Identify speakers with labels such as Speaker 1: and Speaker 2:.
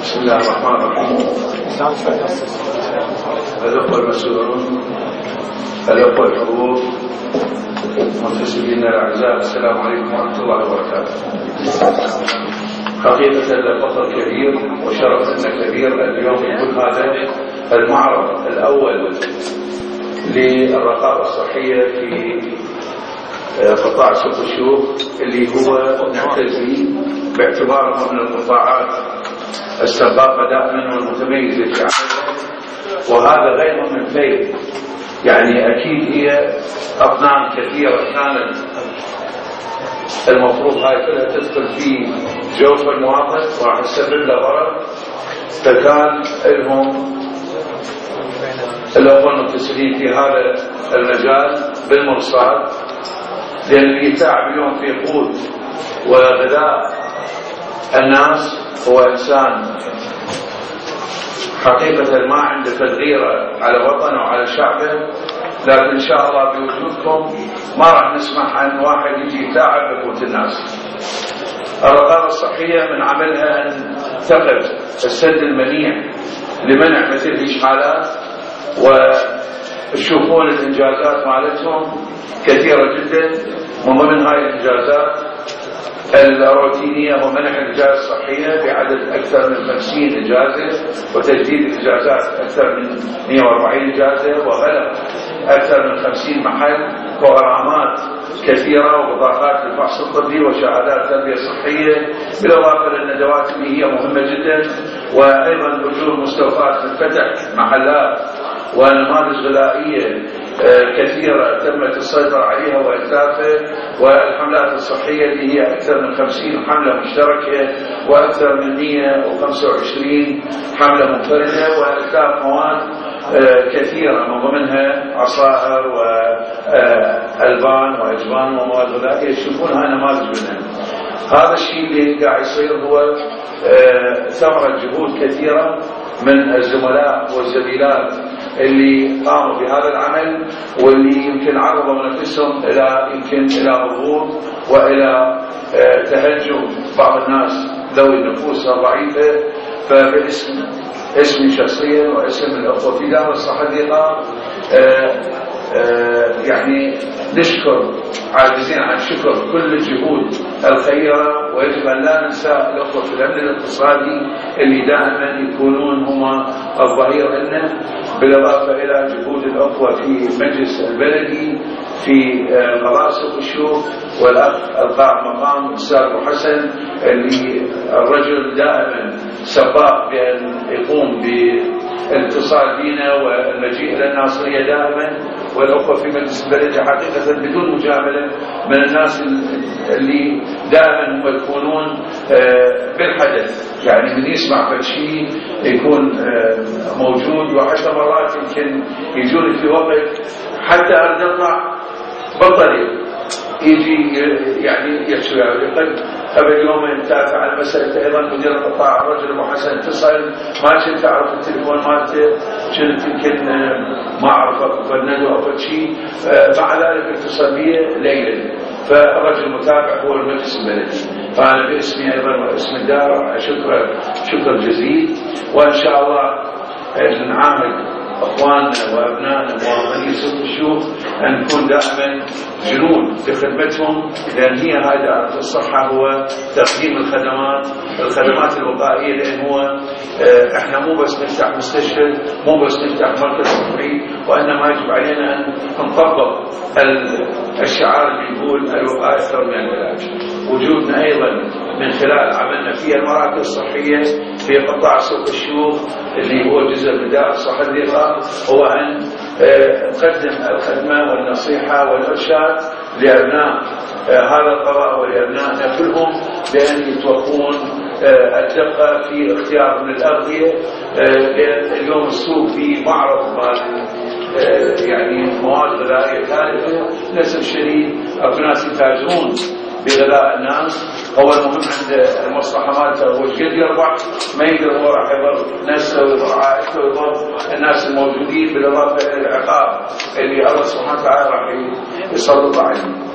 Speaker 1: بسم الله الرحمن الرحيم. الأخوة المسؤولون، الأخوة الحضور، منتسبين الأعزاء، السلام عليكم ورحمة الله وبركاته. حقيقة الفخر كبير وشرفنا كبير اليوم يكون هذا المعرض الأول للرقابة الصحية في قطاع سوق الشوق، اللي هو نعتز به باعتباره من القطاعات السباقة دائما والمتميزة في عملها، وهذا غير من فيض. يعني أكيد هي أطنان كثيرة كانت المفروض هاي كلها تدخل في جوف المواطن وراح تسبب له ضرر، فكان لهم الأخوة المتصلين في هذا المجال بالمرصاد، لأن اللي يتعب اليوم في قوت وغذاء الناس هو إنسان حقيقة ما عنده تغييره على وطنه وعلى شعبه. لكن إن شاء الله بوجودكم ما راح نسمح عن واحد يجي يتعب بقوت الناس. الرقابة الصحية من عملها أن تقف السد المنيع لمنع مثل الإشحالات، وتشوفون الإنجازات مالتهم كثيرة جدا. من ضمن هاي الإنجازات الروتينية ومنح الإجازة الصحية بعدد أكثر من 50 إجازة، وتجديد الإجازات أكثر من 140 إجازة، وغلق أكثر من 50 محل، وغرامات كثيرة، وبطاقات للفحص الطبي، وشهادات تربية صحية، بالإضافة للندوات اللي هي مهمة جدا. وأيضا وجود مستوفات لفتح محلات ونماذج غذائية كثيرة تمت السيطرة عليها وإتلافها، والحملات الصحية اللي هي أكثر من 50 حملة مشتركة، وأكثر من 125 حملة منفردة، وإتلاف مواد كثيرة من ضمنها عصائر وألبان وأجبان ومواد غذائية. تشوفونها نماذج منها. هذا الشيء اللي قاعد يصير هو ثمرة جهود كثيرة من الزملاء والزميلات اللي قاموا بهذا العمل، واللي يمكن عرضوا نفسهم إلى ظهور وإلى تهجم بعض الناس ذوي النفوس الضعيفة. اسمي شخصيا واسم الأخوة في دار الصحة يعني نشكر، عاجزين عن شكر كل الجهود الخيرة، ويجب أن لا ننسى الأخوة في الأمن الاقتصادي اللي دائما يكونون هم الظهير لنا، بالإضافة إلى جهود الأخوة في المجلس البلدي في قضاء سوق الشوق، والأخ القائم مقام الأستاذ أبو حسن اللي الرجل دائما سباق بأن يقوم بالاتصال بنا والمجيء إلى الناصرية دائما، والأخوة في مجلس البلدي حقيقة بدون مجاملة من الناس اللي دائما هم يكونون بالحدث. يعني من يسمع فشي يكون موجود، وحتى مرات يمكن يجوني في وقت حتى أرد أطلع بالطريق يجي يعني يحشو قد قبل يومين ثلاثة على مسألة أيضا مدير القطاع الرجل أبو حسن اتصل، ما كنت أعرف التليفون مالته، كنت يمكن ما أعرفه فنده أو شيء، مع ذلك اتصل بي ليلا. فالرجل المتابع هو المجلس البلدي، فأنا باسمي أيضا واسم الدار شكر جزيل. وإن شاء الله نعامل أخواننا وأبنائنا ومواطني سوق الشوق أن نكون دائما جنود بخدمتهم، لأن هي هاي دائرة الصحة هو تقديم الخدمات الوقائية. لأن هو احنا مو بس نفتح مستشفى، مو بس نفتح مركز صحي، وإنما يجب علينا أن نطبق الشعار اللي يقول الوقاية خير من العلاج. وجودنا أيضا من خلال عملنا في المراكز الصحية في قطاع سوق الشوق اللي هو جزء من دائرة الصحة الرقابة، هو أن نقدم الخدمة والنصيحة والإرشاد لأبناء هذا القضاء ولأبنائنا كلهم، بأن يتوقون الدقة في اختيار من الأغذية. لأن اليوم السوق في معرض مال يعني مواد غذائية ثالثة، للأسف الشديد الناس يتاجرون بغذاء الناس. هو المهم عند المصلحة مالته هو قد يربح، ما يقدر هو راح يضر نفسه ويضر عائلته ويضر الناس الموجودين، بالإضافة إلى العقاب اللي الله سبحانه وتعالى راح يسلط عليه.